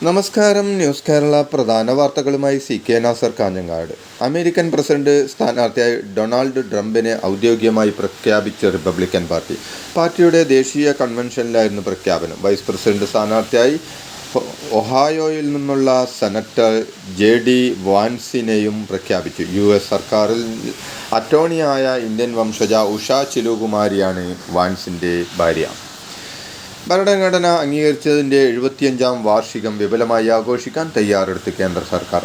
നമസ്കാരം. ന്യൂസ് കേരള പ്രധാന വാർത്തകളുമായി CK Nasar Kanhangad. American president സ്ഥാനാർത്ഥിയായി ഡൊണാൾഡ് ട്രംപിനെ ഔദ്യോഗികമായി പ്രഖ്യാപിച്ച റിപ്പബ്ലിക്കൻ പാർട്ടിയുടെ ദേശീയ കൺവെൻഷനിലായിരുന്നു പ്രഖ്യാപനം. വൈസ് പ്രസിഡന്റ് സ്ഥാനാർത്ഥിയായി ഒഹായോയിൽ നിന്നുള്ള സെനറ്റർ JD വാൻസിനെയും പ്രഖ്യാപിച്ചു. US സർക്കാരിൽ അറ്റോർണിയായ ഇന്ത്യൻ വംശജ ഉഷ ചിലുകുമാരിയാണ് വാൻസിൻ്റെ ഭാര്യ. ഭരണഘടന അംഗീകരിച്ചതിൻ്റെ 75-ാം വാർഷികം വിപുലമായി ആഘോഷിക്കാൻ തയ്യാറെടുത്ത് കേന്ദ്ര സർക്കാർ.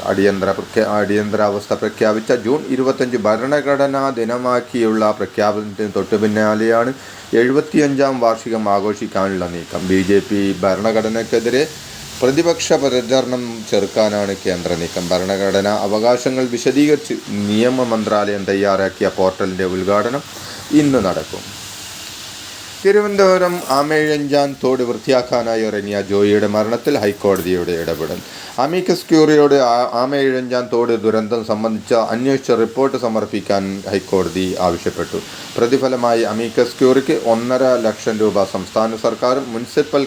അടിയന്തരാവസ്ഥ പ്രഖ്യാപിച്ച ജൂൺ 25 ഭരണഘടനാ ദിനമാക്കിയുള്ള പ്രഖ്യാപനത്തിന് തൊട്ടു പിന്നാലെയാണ് 75-ാം വാർഷികം ആഘോഷിക്കാനുള്ള നീക്കം. BJP ഭരണഘടനയ്ക്കെതിരെ പ്രതിപക്ഷ പ്രചരണം ചെറുക്കാനാണ് കേന്ദ്ര നീക്കം. ഭരണഘടനാ അവകാശങ്ങൾ വിശദീകരിച്ച് നിയമ മന്ത്രാലയം തയ്യാറാക്കിയ പോർട്ടലിൻ്റെ ഉദ്ഘാടനം ഇന്ന് നടക്കും. തിരുവനന്തപുരം ആമയിഴഞ്ചാൻ തോട് വൃത്തിയാക്കാനായി ഇറങ്ങിയ ജോയിയുടെ മരണത്തിൽ ഹൈക്കോടതിയുടെ ഇടപെടൽ. അമിക്കസ് ക്യൂറിയോട് ആമയിഴഞ്ചാൻ തോട് ദുരന്തം സംബന്ധിച്ച അന്വേഷിച്ച റിപ്പോർട്ട് സമർപ്പിക്കാൻ ഹൈക്കോടതി ആവശ്യപ്പെട്ടു. പ്രതിഫലമായി അമിക്കസ് ക്യൂറിക്ക് 1.5 ലക്ഷം രൂപ സംസ്ഥാന സർക്കാരും മുനിസിപ്പൽ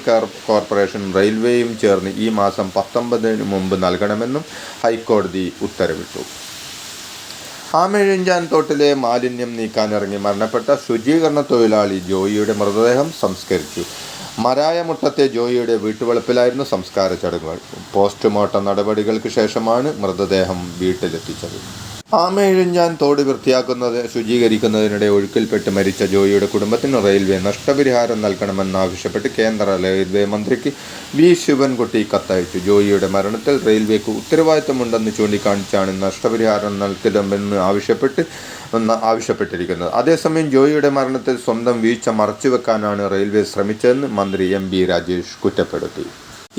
കോർപ്പറേഷനും റെയിൽവേയും ചേർന്ന് ഈ മാസം 19-ന് മുമ്പ് നൽകണമെന്നും ഹൈക്കോടതി ഉത്തരവിട്ടു. ആമയിഴഞ്ചാൻ തോട്ടിലെ മാലിന്യം നീക്കാനിറങ്ങി മരണപ്പെട്ട ശുചീകരണ തൊഴിലാളി ജോയിയുടെ മൃതദേഹം സംസ്കരിച്ചു. മരായമുട്ടത്തെ ജോയിയുടെ വീട്ടുവളപ്പിലായിരുന്നു സംസ്കാര ചടങ്ങുകൾ. പോസ്റ്റ്മോർട്ടം നടപടികൾക്ക് ശേഷമാണ് മൃതദേഹം വീട്ടിലെത്തിച്ചത്. ആമയിഴഞ്ചാൻ തോട് ശുചീകരിക്കുന്നതിനിടെ ഒഴുക്കിൽപ്പെട്ട് മരിച്ച ജോയിയുടെ കുടുംബത്തിന് റെയിൽവേ നഷ്ടപരിഹാരം നൽകണമെന്നാവശ്യപ്പെട്ട് കേന്ദ്ര റെയിൽവേ മന്ത്രിക്ക് V ശിവൻകുട്ടി കത്തയച്ചു. ജോയിയുടെ മരണത്തിൽ റെയിൽവേക്ക് ഉത്തരവാദിത്തമുണ്ടെന്ന് ചൂണ്ടിക്കാണിച്ചാണ് നഷ്ടപരിഹാരം നൽകണമെന്ന് ആവശ്യപ്പെട്ടിരിക്കുന്നത്. അതേസമയം ജോയിയുടെ മരണത്തിൽ സ്വന്തം വീഴ്ച മറച്ചുവെക്കാനാണ് റെയിൽവേ ശ്രമിച്ചതെന്ന് മന്ത്രി MB രാജേഷ് കുറ്റപ്പെടുത്തി.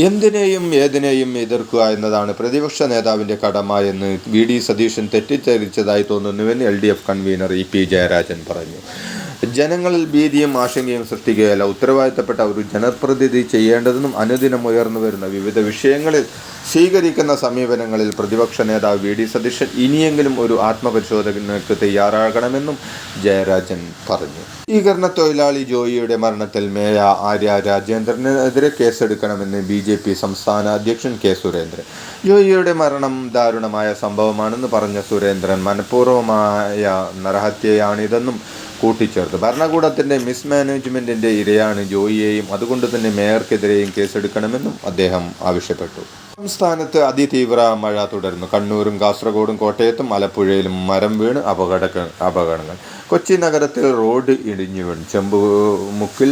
എന്തിനേയും ഏതിനേയും എതിർക്കുക എന്നതാണ് പ്രതിപക്ഷ നേതാവിൻ്റെ കടമ എന്ന് VD സതീശൻ തെറ്റിദ്ധരിച്ചതായി തോന്നുന്നുവെന്ന് LDF കൺവീനർ EP ജയരാജൻ പറഞ്ഞു. ജനങ്ങളിൽ ഭീതിയും ആശങ്കയും സൃഷ്ടിക്കുകയല്ല ഉത്തരവാദിത്തപ്പെട്ട ഒരു ജനപ്രതിനിധി ചെയ്യേണ്ടതെന്നും അനുദിനം ഉയർന്നു വരുന്ന വിവിധ വിഷയങ്ങളിൽ സ്വീകരിക്കുന്ന സമീപനങ്ങളിൽ പ്രതിപക്ഷ നേതാവ് VD സതീശൻ ഇനിയെങ്കിലും ഒരു ആത്മപരിശോധനയ്ക്ക് തയ്യാറാകണമെന്നും ജയരാജൻ പറഞ്ഞു. സ്വീകരണ തൊഴിലാളി ജോയിയുടെ മരണത്തിൽ മേയ ആര്യ രാജേന്ദ്രനെതിരെ കേസെടുക്കണമെന്ന് BJP സംസ്ഥാന അധ്യക്ഷൻ K സുരേന്ദ്രൻ. ജോയിയുടെ മരണം ദാരുണമായ സംഭവമാണെന്ന് പറഞ്ഞ സുരേന്ദ്രൻ മനഃപൂർവ്വമായ നരഹത്യയാണിതെന്നും കൂട്ടിച്ചേർത്തു. ഭരണകൂടത്തിൻ്റെ മിസ്മാനേജ്മെൻറ്റിൻ്റെ ഇരയാണ് ജോയിയെയും അതുകൊണ്ട് തന്നെ മേയർക്കെതിരെയും കേസെടുക്കണമെന്നും അദ്ദേഹം ആവശ്യപ്പെട്ടു. സംസ്ഥാനത്ത് അതിതീവ്ര മഴ തുടരുന്നു. കണ്ണൂരും കാസർഗോഡും കോട്ടയത്തും ആലപ്പുഴയിലും മരം വീണ് അപകടങ്ങൾ. കൊച്ചി നഗരത്തിൽ റോഡ് ഇടിഞ്ഞു വീണു. ചെമ്പുമുക്കിൽ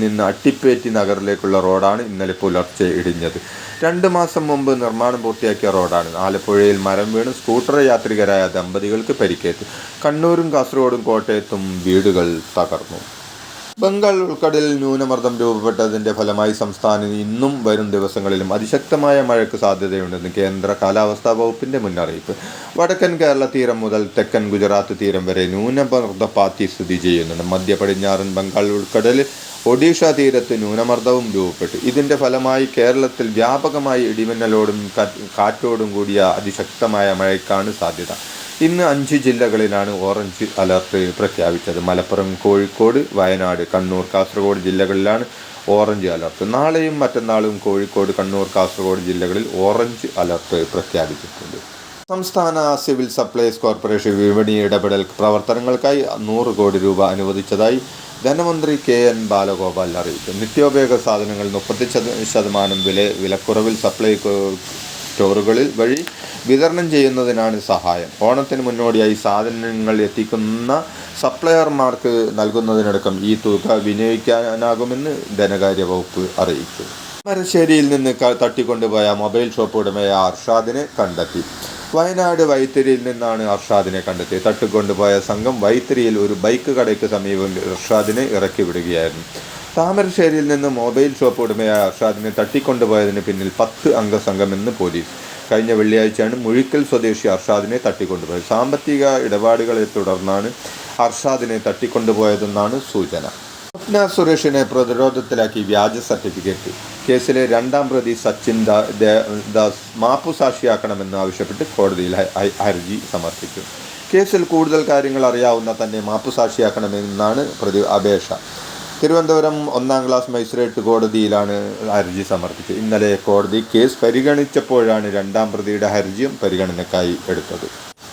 നിന്ന് അട്ടിപ്പേറ്റി നഗറിലേക്കുള്ള റോഡാണ് ഇന്നലെ പുലർച്ചെ ഇടിഞ്ഞത്. 2 മാസം മുമ്പ് നിർമ്മാണം പൂർത്തിയാക്കിയ റോഡാണ്. ആലപ്പുഴയിൽ മരം വീണ് സ്കൂട്ടർ യാത്രികരായ ദമ്പതികൾക്ക് പരിക്കേറ്റു. കണ്ണൂരും കാസർഗോഡും കോട്ടയത്തും വീടുകൾ തകർന്നു. ബംഗാൾ ഉൾക്കടലിൽ ന്യൂനമർദ്ദം രൂപപ്പെട്ടതിൻ്റെ ഫലമായി സംസ്ഥാനത്ത് ഇന്നും വരും ദിവസങ്ങളിലും അതിശക്തമായ മഴയ്ക്ക് സാധ്യതയുണ്ടെന്ന് കേന്ദ്ര കാലാവസ്ഥാ വകുപ്പിൻ്റെ മുന്നറിയിപ്പ്. വടക്കൻ കേരള തീരം മുതൽ തെക്കൻ ഗുജറാത്ത് തീരം വരെ ന്യൂനമർദ്ദപാത്തി സ്ഥിതി ചെയ്യുന്നുണ്ട്. മധ്യ പടിഞ്ഞാറൻ ബംഗാൾ ഉൾക്കടലിൽ ഒഡീഷ തീരത്ത് ന്യൂനമർദ്ദവും രൂപപ്പെട്ടു. ഇതിൻ്റെ ഫലമായി കേരളത്തിൽ വ്യാപകമായി ഇടിമിന്നലോടും കാറ്റോടും കൂടിയ അതിശക്തമായ മഴയ്ക്കാണ് സാധ്യത. ഇന്ന് 5 ജില്ലകളിലാണ് ഓറഞ്ച് അലർട്ട് പ്രഖ്യാപിച്ചത്. മലപ്പുറം, കോഴിക്കോട്, വയനാട്, കണ്ണൂർ, കാസർഗോഡ് ജില്ലകളിലാണ് ഓറഞ്ച് അലർട്ട്. നാളെയും മറ്റന്നാളും കോഴിക്കോട്, കണ്ണൂർ, കാസർഗോഡ് ജില്ലകളിൽ ഓറഞ്ച് അലർട്ട് പ്രഖ്യാപിച്ചിട്ടുണ്ട്. സംസ്ഥാന സിവിൽ സപ്ലൈസ് കോർപ്പറേഷൻ വിപണി ഇടപെടൽ പ്രവർത്തനങ്ങൾക്കായി 100 കോടി രൂപ അനുവദിച്ചതായി ധനമന്ത്രി KN ബാലഗോപാൽ അറിയിച്ചു. നിത്യോപയോഗ സാധനങ്ങൾ 30% വിലക്കുറവിൽ സപ്ലൈകോ സ്റ്റോറുകളിൽ വഴി വിതരണം ചെയ്യുന്നതിനാണ് സഹായം. ഓണത്തിന് മുന്നോടിയായി സാധനങ്ങൾ എത്തിക്കുന്ന സപ്ലയർമാർക്ക് നൽകുന്നതിനടക്കം ഈ തുക വിനിയോഗിക്കാനാകുമെന്ന് ധനകാര്യ വകുപ്പ് അറിയിച്ചു. മരശ്ശേരിയിൽ നിന്ന് തട്ടിക്കൊണ്ടുപോയ മൊബൈൽ ഷോപ്പ് ഉടമയായ അർഷാദിനെ കണ്ടെത്തി. വയനാട് വൈത്തിരിയിൽ നിന്നാണ് അർഷാദിനെ കണ്ടെത്തിയത്. തട്ടിക്കൊണ്ടുപോയ സംഘം വൈത്തിരിയിൽ ഒരു ബൈക്ക് കടയ്ക്ക് സമീപം അർഷാദിനെ ഇറക്കി വിടുകയായിരുന്നു. താമരശ്ശേരിയിൽ നിന്ന് മൊബൈൽ ഷോപ്പ് ഉടമയായ അർഷാദിനെ തട്ടിക്കൊണ്ടുപോയതിന് പിന്നിൽ 10 അംഗ സംഘമെന്ന് പോലീസ്. കഴിഞ്ഞ വെള്ളിയാഴ്ചയാണ് മുഴിക്കൽ സ്വദേശി അർഷാദിനെ തട്ടിക്കൊണ്ടുപോയത്. സാമ്പത്തിക ഇടപാടുകളെ തുടർന്നാണ് അർഷാദിനെ തട്ടിക്കൊണ്ടുപോയതെന്നാണ് സൂചന. സ്വപ്ന സുരേഷിനെ പ്രതിരോധത്തിലാക്കി വ്യാജ സർട്ടിഫിക്കറ്റ്. കേസിലെ 2ാം പ്രതി സച്ചിൻ ദാസ് മാപ്പുസാക്ഷിയാക്കണമെന്ന് ആവശ്യപ്പെട്ട് കോടതിയിൽ ഹർജി സമർപ്പിച്ചു. കേസിൽ കൂടുതൽ കാര്യങ്ങൾ അറിയാവുന്ന തന്നെ മാപ്പുസാക്ഷിയാക്കണമെന്നാണ് അപേക്ഷ. തിരുവനന്തപുരം 1ാം ക്ലാസ് മജിസ്ട്രേറ്റ് കോടതിയിലാണ് ഹർജി സമർപ്പിച്ചത്. ഇന്നലെ കോടതി കേസ് പരിഗണിച്ചപ്പോഴാണ് 2ാം പ്രതിയുടെ ഹർജിയും പരിഗണനയ്ക്കായി എടുത്തത്.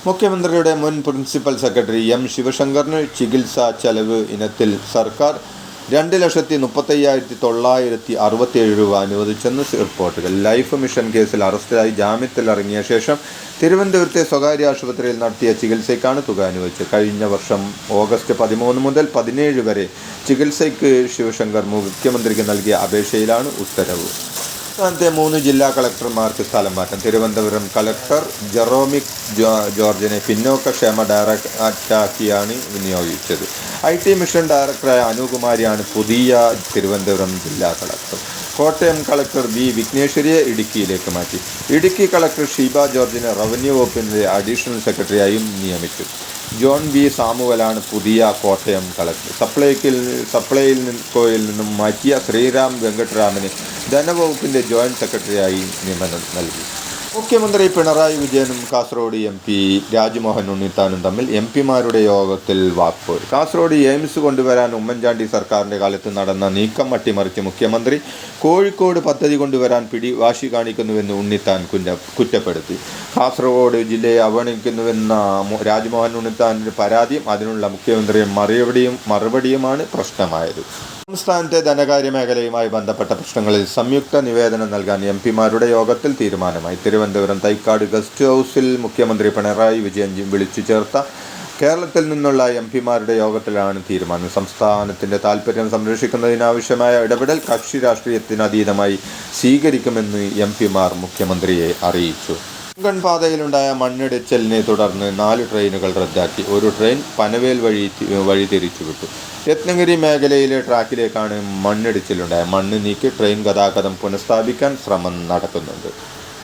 മുഖ്യമന്ത്രിയുടെ മുൻ പ്രിൻസിപ്പൽ സെക്രട്ടറി എം ശിവശങ്കറിന് ചികിത്സാ ചെലവ് ഇനത്തിൽ സർക്കാർ 2,35,967 രൂപ അനുവദിച്ചെന്ന് റിപ്പോർട്ടുകൾ. ലൈഫ് മിഷൻ കേസിൽ അറസ്റ്റിലായി ജാമ്യത്തിലിറങ്ങിയ ശേഷം തിരുവനന്തപുരത്തെ സ്വകാര്യ ആശുപത്രിയിൽ നടത്തിയ ചികിത്സയ്ക്കാണ് തുക അനുവദിച്ചത്. കഴിഞ്ഞ വർഷം ഓഗസ്റ്റ് 13 മുതൽ 17 വരെ ചികിത്സയ്ക്ക് ശിവശങ്കർ മുഖ്യമന്ത്രിക്ക് നൽകിയ അപേക്ഷയിലാണ് ഉത്തരവ്. സംസ്ഥാനത്തെ 3 ജില്ലാ കളക്ടർമാർക്ക് സ്ഥലം മാറ്റം. തിരുവനന്തപുരം കളക്ടർ ജെറോമിക് ജോർജിനെ പിന്നോക്ക ക്ഷേമ ഡയറക്ടറാക്കിയാണ് നിയോഗിച്ചത്. IT മിഷൻ ഡയറക്ടറായ അനുകുമാരിയാണ് പുതിയ തിരുവനന്തപുരം ജില്ലാ കളക്ടർ. കോട്ടയം കളക്ടർ വി വിഘ്നേശ്വരിയെ ഇടുക്കിയിലേക്ക് മാറ്റി. ഇടുക്കി കളക്ടർ ഷീബ ജോർജിനെ റവന്യൂ വകുപ്പിൻ്റെ അഡീഷണൽ സെക്രട്ടറിയായും നിയമിച്ചു. ജോൺ വി സാമുവലാണ് പുതിയ കോട്ടയം കളക്ടർ. സപ്ലൈകോയിൽ നിന്നും മാറ്റിയ ശ്രീറാം വെങ്കട്ടരാമന് ധനവകുപ്പിൻ്റെ ജോയിൻറ്റ് സെക്രട്ടറിയായി നിയമനം നൽകി. മുഖ്യമന്ത്രി പിണറായി വിജയനും കാസർഗോഡ് MP രാജ്മോഹൻ ഉണ്ണിത്താനും തമ്മിൽ MPമാരുടെ യോഗത്തിൽ വാക്പോര്. കാസർഗോഡ് എയിംസ് കൊണ്ടുവരാൻ ഉമ്മൻചാണ്ടി സർക്കാരിൻ്റെ കാലത്ത് നടന്ന നീക്കം അട്ടിമറിച്ച് മുഖ്യമന്ത്രി കോഴിക്കോട് പദ്ധതി കൊണ്ടുവരാൻ പിടിവാശി കാണിക്കുന്നുവെന്ന് ഉണ്ണിത്താൻ കുറ്റപ്പെടുത്തി. കാസർഗോഡ് ജില്ലയെ അവഗണിക്കുന്നുവെന്ന രാജ്മോഹൻ ഉണ്ണിത്താൻ്റെ പരാതിയും അതിനുള്ള മുഖ്യമന്ത്രിയുടെ മറുപടിയുമാണ് പ്രശ്നമായത്. സംസ്ഥാനത്തെ ധനകാര്യ മേഖലയുമായി ബന്ധപ്പെട്ട പ്രശ്നങ്ങളിൽ സംയുക്ത നിവേദനം നൽകാൻ MPമാരുടെ യോഗത്തിൽ തീരുമാനമായി. തിരുവനന്തപുരം തൈക്കാട് ഗസ്റ്റ് ഹൗസിൽ മുഖ്യമന്ത്രി പിണറായി വിജയൻ വിളിച്ചു ചേർത്ത കേരളത്തിൽ നിന്നുള്ള MPമാരുടെ യോഗത്തിലാണ് തീരുമാനം. സംസ്ഥാനത്തിൻ്റെ താൽപ്പര്യം സംരക്ഷിക്കുന്നതിനാവശ്യമായ ഇടപെടൽ കക്ഷി രാഷ്ട്രീയത്തിനതീതമായി സ്വീകരിക്കുമെന്ന് MPമാർ മുഖ്യമന്ത്രിയെ അറിയിച്ചു. കൊങ്കൺ പാതയിലുണ്ടായ മണ്ണിടിച്ചിലിനെ തുടർന്ന് 4 ട്രെയിനുകൾ റദ്ദാക്കി. ഒരു ട്രെയിൻ പനവേൽ വഴി തിരിച്ചുവിട്ടു. രത്നഗിരി മേഖലയിലെ ട്രാക്കിലേക്കാണ് മണ്ണിടിച്ചിലുണ്ടായ. മണ്ണ് നീക്കി ട്രെയിൻ ഗതാഗതം പുനഃസ്ഥാപിക്കാൻ ശ്രമം നടക്കുന്നുണ്ട്.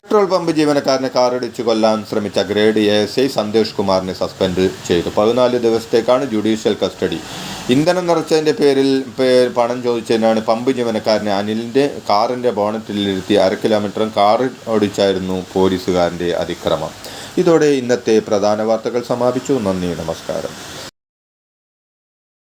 പെട്രോൾ പമ്പ് ജീവനക്കാരനെ കാറിടിച്ച് കൊല്ലാൻ ശ്രമിച്ച ഗ്രേഡ് ASI സന്തോഷ് കുമാറിനെ സസ്പെൻഡ് ചെയ്തു. 14 ദിവസത്തേക്കാണ് ജുഡീഷ്യൽ കസ്റ്റഡി. ഇന്ധനം നിറച്ചതിൻ്റെ പേരിൽ പണം ചോദിച്ചതിനാണ് പമ്പ് ജീവനക്കാരനെ അനിലിൻ്റെ കാറിൻ്റെ ബോണറ്റിലിരുത്തി 1/2 കിലോമീറ്റർ കാർ ഓടിച്ചായിരുന്നു പോലീസുകാരൻ്റെ അതിക്രമം. ഇതോടെ ഇന്നത്തെ പ്രധാന വാർത്തകൾ സമാപിച്ചു. നന്ദി, നമസ്കാരം.